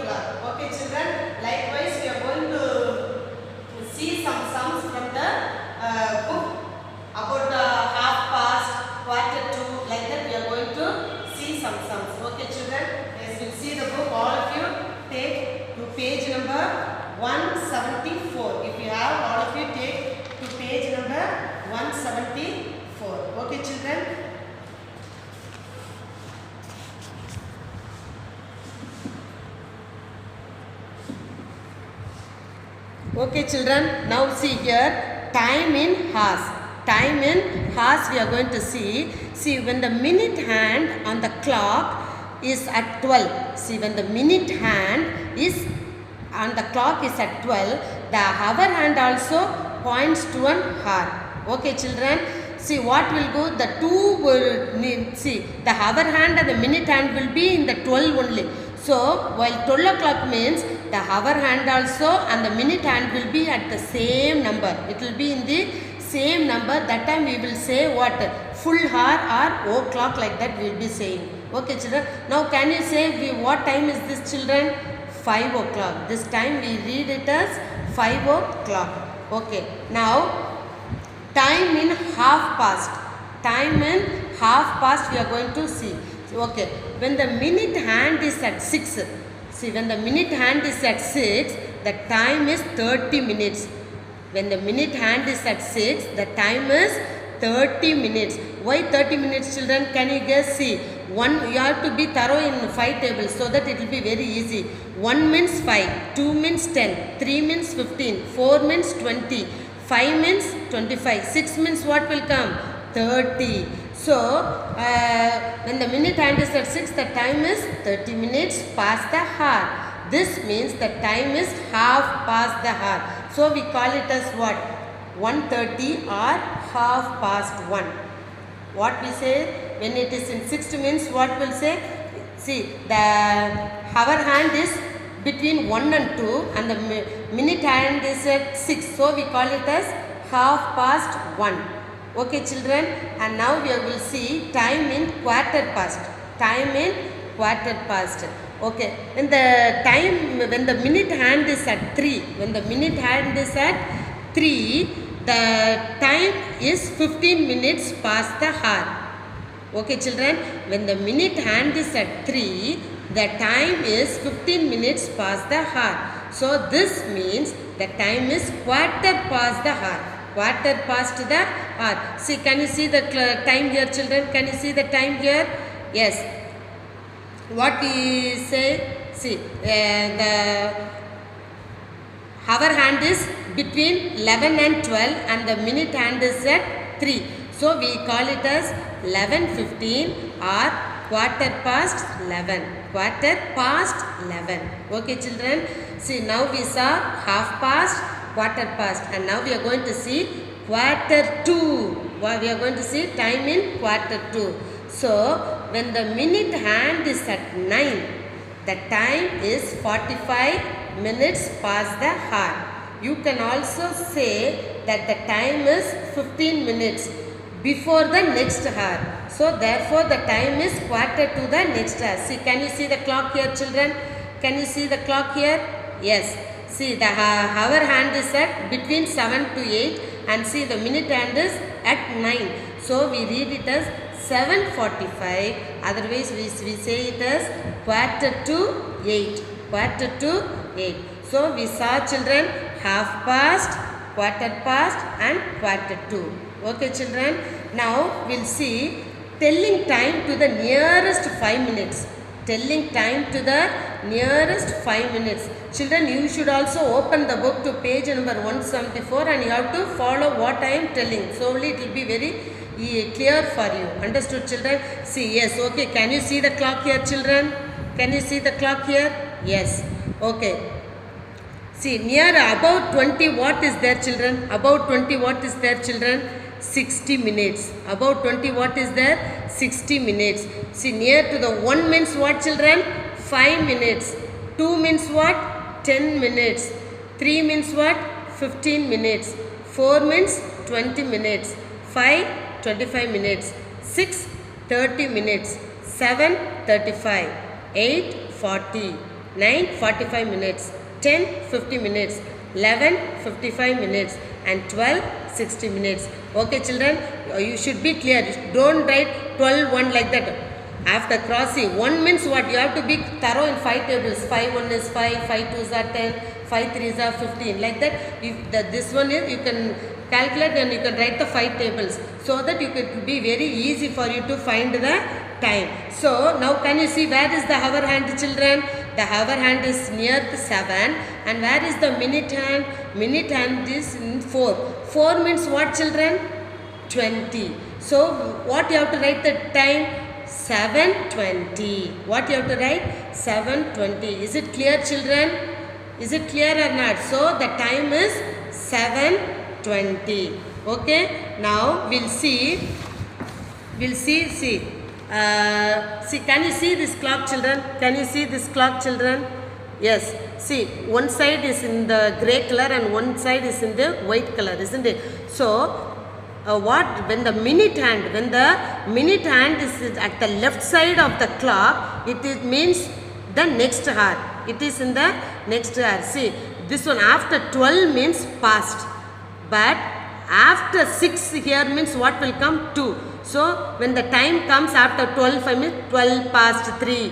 o'clock. Okay children, likewise we are going to see some sums from the book about half past, quarter to, like that we are going to see some sums. Okay children, as you see the book, all of you take to page number 174. If you have, all of you take to page number 174. Okay children. Okay children, now see here, time in hours. Time in hours we are going to see. See, when the minute hand on the clock is at 12. See, when the minute hand is on the clock is at 12, the hour hand also points to an hour. Okay children, see what will go, the two will, see the hour hand and the minute hand will be in the 12 only. So, while 12 o'clock means the hour hand also and the minute hand will be at the same number. It will be in the same number. That time we will say what? Full hour or o'clock, like that we will be saying. Okay children. Now can you say what time is this children? 5 o'clock. This time we read it as 5 o'clock. Okay. Now time in half past. Time in half past we are going to see. Okay. When the minute hand is at 6. See, when the minute hand is at 6, the time is 30 minutes. When the minute hand is at 6, the time is 30 minutes. Why 30 minutes children? Can you guess? See, you have to be thorough in 5 tables so that it will be very easy. 1 means 5, 2 means 10, 3 means 15, 4 means 20, 5 means 25, 6 means what will come? 30. So, when the minute hand is at 6, the time is 30 minutes past the hour. This means the time is half past the hour. So, we call it as what? 1:30 or half past 1. What we say when it is in 60 means what will say? See, the hour hand is between 1 and 2 and the minute hand is at 6. So, we call it as half past 1. Okay children, and now we will see time in quarter past. Time in quarter past. Okay, when the minute hand is at 3, when the minute hand is at 3, the time is 15 minutes past the hour. Okay children, when the minute hand is at 3, the time is 15 minutes past the hour. So this means the time is quarter past the hour. Quarter past the hour. See, can you see the time here children? Can you see the time here? Yes. What we say? See, the hour hand is between 11 and 12 and the minute hand is at 3. So, we call it as 11:15 or quarter past 11. Quarter past 11. Okay children. See, now we saw half past, quarter past, and now we are going to see quarter to. We are going to see time in quarter to. So, when the minute hand is at 9, the time is 45 minutes past the hour. You can also say that the time is 15 minutes before the next hour. So, therefore, the time is quarter to the next hour. See, can you see the clock here children? Can you see the clock here? Yes. See, the hour hand is at between 7 to 8 and see the minute hand is at 9. So, we read it as 7:45. Otherwise, we say it as quarter to 8. Quarter to 8. So, we saw children half past, quarter past and quarter to. Okay children. Now, we will see telling time to the nearest 5 minutes. Telling time to the nearest 5 minutes. Children, you should also open the book to page number 174 and you have to follow what I am telling. So only it will be very clear for you. Understood children? See, yes, okay. Can you see the clock here children? Can you see the clock here? Yes. Okay. See, near about 20 what is there children? About 20 what is there children? 60 minutes. About 20 what is there? 60 minutes. See, near to the 1 means what children? 5 minutes. 2 means what? 10 minutes. 3 means what? 15 minutes. 4 means 20 minutes. 5, 25 minutes. 6, 30 minutes. 7, 35. 8, 40. 9:45 minutes, 10:50 minutes, 11:55 minutes, and 12:60 minutes. Okay children, you should be clear. Don't write 12:1 like that. After crossing, 1 means what? You have to be thorough in 5 tables. 5:1 is 5, 5:2 are 10, 5:3 are 15. Like that, if this one is, you can calculate and you can write the 5 tables. So that you could be very easy for you to find the time. So now can you see where is the hour hand children? The hour hand is near the 7. And where is the minute hand? Minute hand is in 4. 4 means what children? 20. So what you have to write the time? 7:20. What you have to write? 7:20. Is it clear children? Is it clear or not? So the time is 7:20. Okay. Now we'll see. See. Can you see this clock children? Can you see this clock children? Yes. See, one side is in the grey color and one side is in the white color, isn't it? So when the minute hand is at the left side of the clock, it means the next hour. It is in the next hour. See, this one after 12 means past, but after 6 here means what will come? 2. So when the time comes after 12, I mean 12 past 3,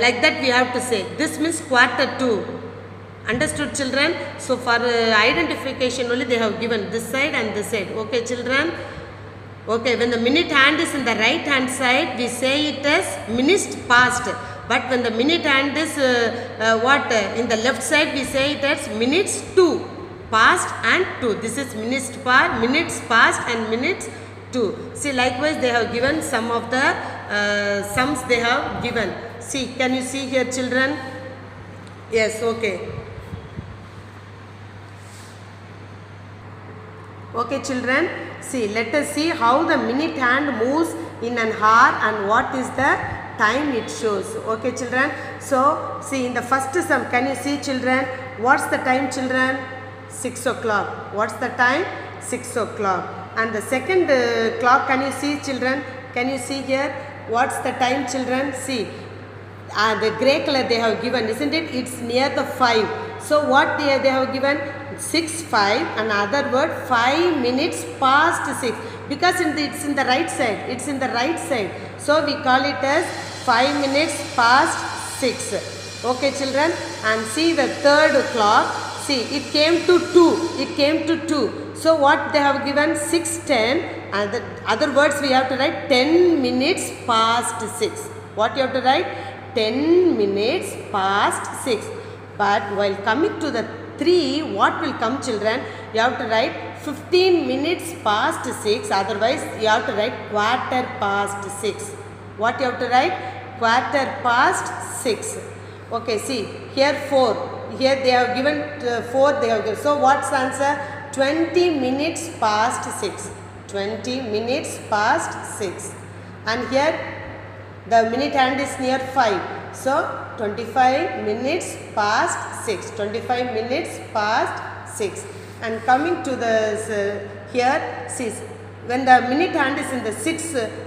like that we have to say. This means quarter 2. Understood children? So for identification only they have given this side and this side. Okay children? Okay, when the minute hand is in the right hand side, we say it as minutes past. But when the minute hand is in the left side, we say it as minutes to. Past and to. This is minutes past and minutes to. See, likewise they have given some of the sums they have given. See, can you see here children? Yes, okay. Okay children, see, let us see how the minute hand moves in an hour and what is the time it shows. Okay children, so see in the first sum, can you see children, what's the time children? 6 o'clock. What's the time? 6 o'clock. And the second clock, can you see children? Can you see here? What's the time children? See, the grey color they have given, isn't it? It's near the 5. So what they have given? 6:05, and other word 5 minutes past 6, because it's in the right side. It's in the right side. So we call it as 5 minutes past 6. Okay children, and see the third clock. See, it came to 2. It came to 2. So what they have given? 6:10, and the other words we have to write 10 minutes past 6. What you have to write? 10 minutes past 6. But while coming to the 3, what will come children? You have to write 15 minutes past 6, otherwise you have to write quarter past 6. What you have to write? Quarter past 6. Okay, see, here 4. Here they have given 4, they have given. So what's the answer? 20 minutes past 6. 20 minutes past 6. And here the minute hand is near 5. So 25 minutes past 6. 25 minutes past 6. And coming to this here, see, when the minute hand is in the 6,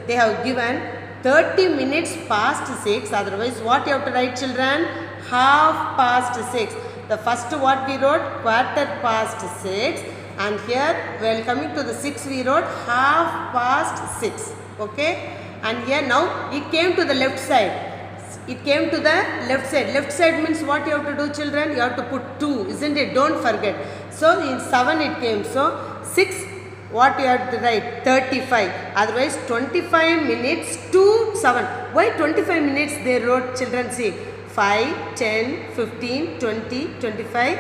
they have given 30 minutes past 6. Otherwise, what you have to write children? Half past 6. The first what we wrote? Quarter past 6. And here, while coming to the 6, we wrote half past 6. Okay. And here now, it came to the left side. It came to the left side. Left side means what you have to do children? You have to put 2, isn't it? Don't forget. So in 7 it came. So 6, what you have to write? 35. Otherwise 25 minutes to 7. Why 25 minutes they wrote children? See, 5, 10, 15, 20, 25.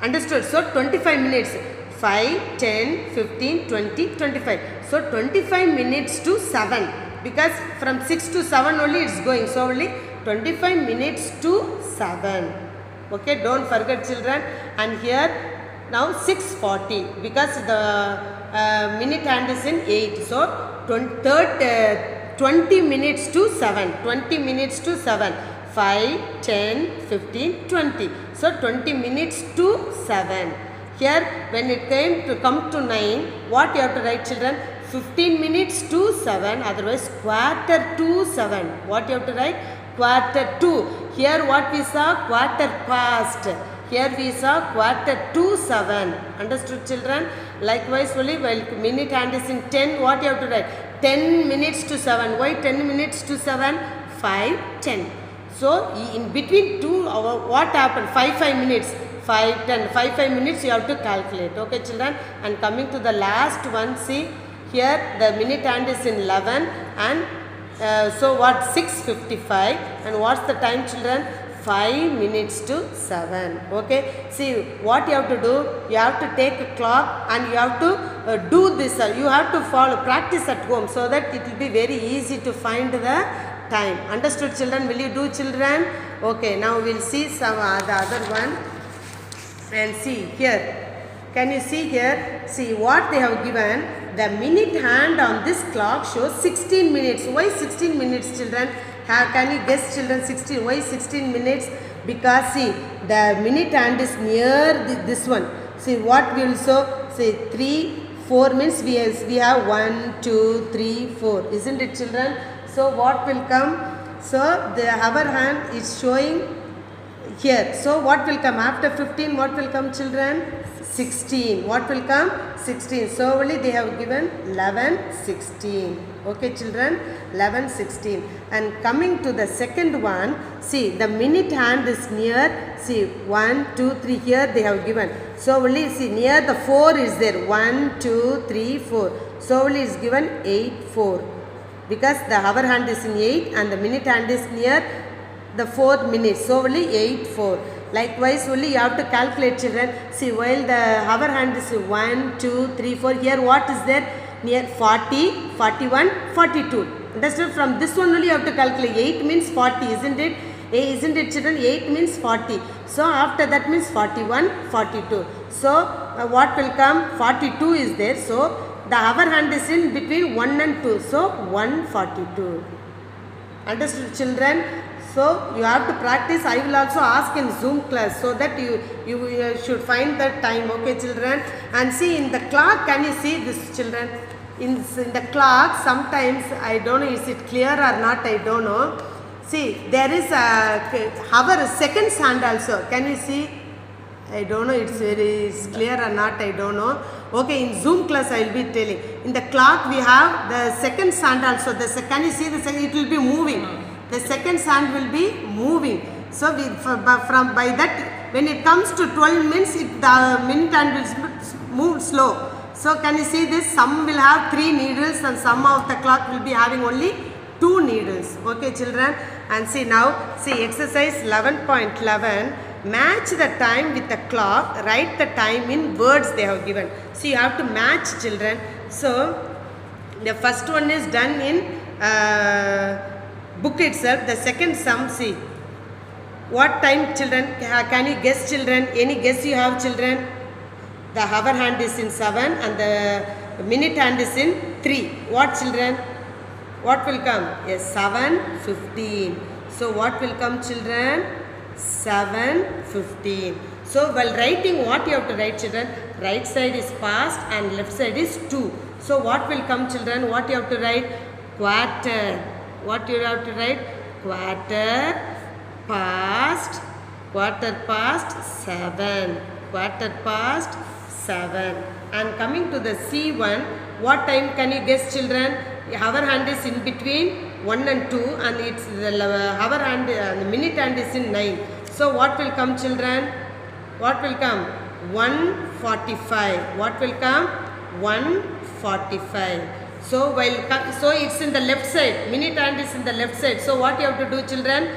Understood? So 25 minutes. 5, 10, 15, 20, 25. So 25 minutes to 7. Because from 6 to 7 only it's going. So only 25 minutes to 7. Okay, don't forget children. And here now 6:40, because the minute hand is in 8. So 20 minutes to 7. 20 minutes to 7. 5, 10, 15, 20. So 20 minutes to 7. Here when it come to 9, what you have to write children? 15 minutes to 7, otherwise quarter to 7. What you have to write? Quarter to. Here what we saw? Quarter past. Here we saw quarter to 7. Understood, children? Likewise, only while minute hand is in 10, what you have to write? 10 minutes to 7. Why 10 minutes to 7? 5, 10. So, in between two, what happened? 5 minutes. 5, 10. 5 minutes you have to calculate. Okay, children? And coming to the last one, see, here the minute hand is in 11 and so what? 6:55. And what's the time, children? 5 minutes to 7. Okay, see what you have to do. You have to take a clock and you have to do this. You have to follow, practice at home so that it will be very easy to find the time. Understood, children? Will you do, children? Okay, now we'll see some the other one. And see here. Can you see here? See what they have given. The minute hand on this clock shows 16 minutes. Why 16 minutes, children? Can you guess, children? 16. Why 16 minutes? Because see, the minute hand is near this one. See what we will show. Say 3, 4 minutes. We have 1, 2, 3, 4. Isn't it, children? So what will come? So the hour hand is showing here. So what will come after 15? What will come, children? 16. What will come? 16. So only they have given 11, 16. Okay, children? 11, 16. And coming to the second one, see the minute hand is near. See 1, 2, 3. Here they have given. So only see near the 4 is there. 1, 2, 3, 4. So only is given 8, 4. Because the hour hand is in 8 and the minute hand is near the 4th minute. So only 8, 4. Likewise, only you have to calculate, children. See, while the hour hand is 1, 2, 3, 4. Here what is there? Near 40, 41, 42. Understood? From this one only you have to calculate. 8 means 40, isn't it? Isn't it, children? 8 means 40. So after that means 41, 42. So what will come? 42 is there. So the hour hand is in between 1 and 2. So 142. Understood, children? So you have to practice. I will also ask in Zoom class so that you should find that time. Okay, children? And see in the clock, can you see this, children? In the clock, sometimes I don't know is it clear or not, I don't know. See, there is a hour seconds hand also. Can you see? I don't know it's clear or not, I don't know. Okay, in Zoom class I will be telling. In the clock we have the seconds hand also. Can you see the second? It will be moving. The second hand will be moving. So by that, when it comes to 12 minutes, the minute hand will move slow. So can you see this? Some will have 3 needles and some of the clock will be having only 2 needles. Okay, children? And see now, see exercise 11.11. Match the time with the clock. Write the time in words they have given. So you have to match, children. So the first one is done in book itself. The second sum, see what time, children? Can you guess, children? Any guess you have, children? The hour hand is in 7 and the minute hand is in 3. What, children? What will come? Yes, 7:15. So what will come, children? 7:15. So while writing, what you have to write, children? Right side is past and left side is 2. So what will come, children? What you have to write? Quarter. What you have to write? Quarter past 7. Quarter past 7. And coming to the C1, what time can you guess, children? Hour hand is in between 1 and 2 and it's the hour hand, the minute hand is in 9. So what will come, children? What will come? 1:45. What will come? 1:45. So it's in the left side. Minute hand is in the left side. So what you have to do, children?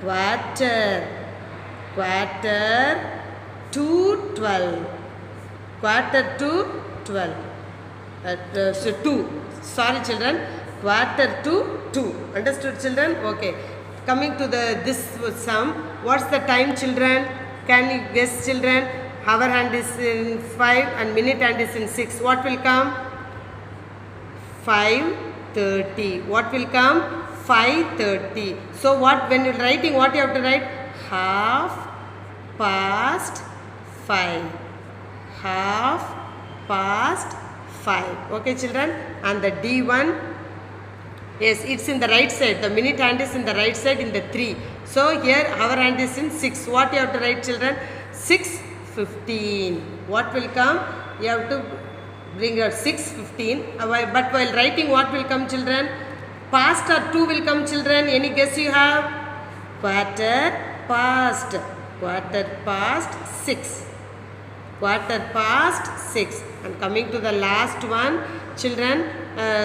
Quarter to 12. Quarter to 12. So 2. Sorry, children. Quarter to 2. Understood, children? Okay. Coming to this sum. What's the time, children? Can you guess, children? Hour hand is in 5 and minute hand is in 6. What will come? 5:30. What will come? 5:30. So what, when you're writing, what you have to write? 5:30. 5:30. Okay, children? And the D1, yes, it's in the right side. The minute hand is in the right side in the 3. So here our hand is in 6. What you have to write, children? 6:15. What will come? You have to bring out 6:15. But while writing, what will come, children? Past or to will come, children? Any guess you have? Quarter past. Quarter past 6. Quarter past 6. And coming to the last one, children,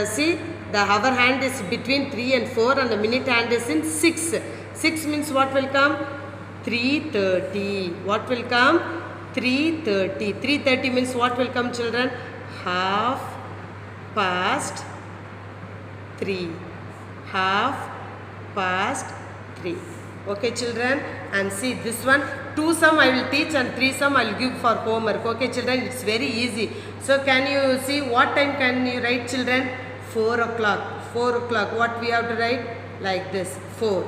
see, the hour hand is between 3 and 4 and the minute hand is in 6. 6 means what will come? 3:30. What will come? 3:30. 3:30 means what will come, children? Half past 3. Half past 3. Okay, children, and see this one, 2 sum I will teach and 3 sum I will give for homework. Okay, children, it's very easy. So can you see what time can you write, children? 4 o'clock. 4 o'clock. What we have to write? Like this, 4.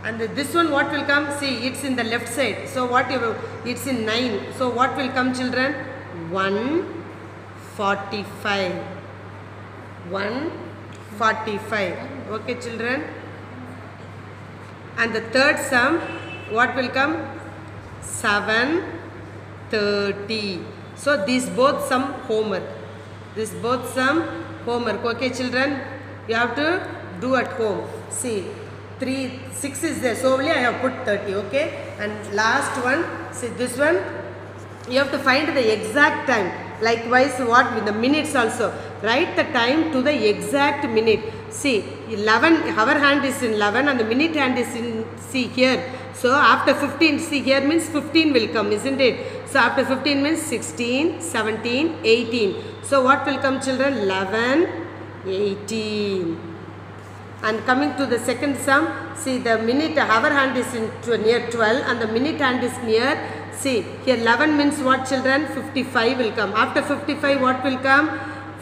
And this one what will come? See, it's in the left side. So what you will, it's in 9. So what will come, children? 1:45. 1:45. Okay, children. And the third sum, what will come? 7:30. So these both sum homework. This both sum homework. Okay, children, you have to do at home. See, 6 is there. So only I have put 30. Okay. And last one, see this one, you have to find the exact time. Likewise, what with the minutes also. Write the time to the exact minute. See, 11, our hand is in 11 and the minute hand is in, see here. So after 15, see here means 15 will come, isn't it? So after 15 means 16, 17, 18. So what will come, children? 11, 18. And coming to the second sum, see the minute, our hand is in near 12 and the minute hand is near, see here 11 means what, children? 55 will come. After 55 what will come?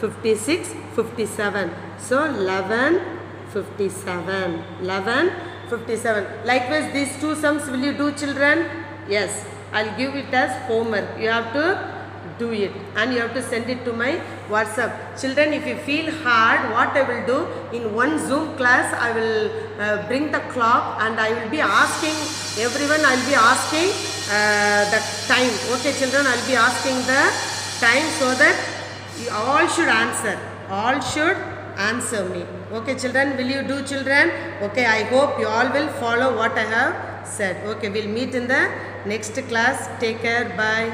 56, 57. So 11:57. 11:57. Likewise, these 2 sums will you do, children? Yes, I'll give it as homework. You have to do it and you have to send it to my WhatsApp. Children, if you feel hard, what I will do, in one Zoom class I will bring the clock and I will be asking everyone, I will be asking the time. Okay, children, I will be asking the time so that you all should answer. All should answer me. Okay, children, will you do, children? Okay, I hope you all will follow what I have said. Okay, we'll meet in the next class. Take care. Bye.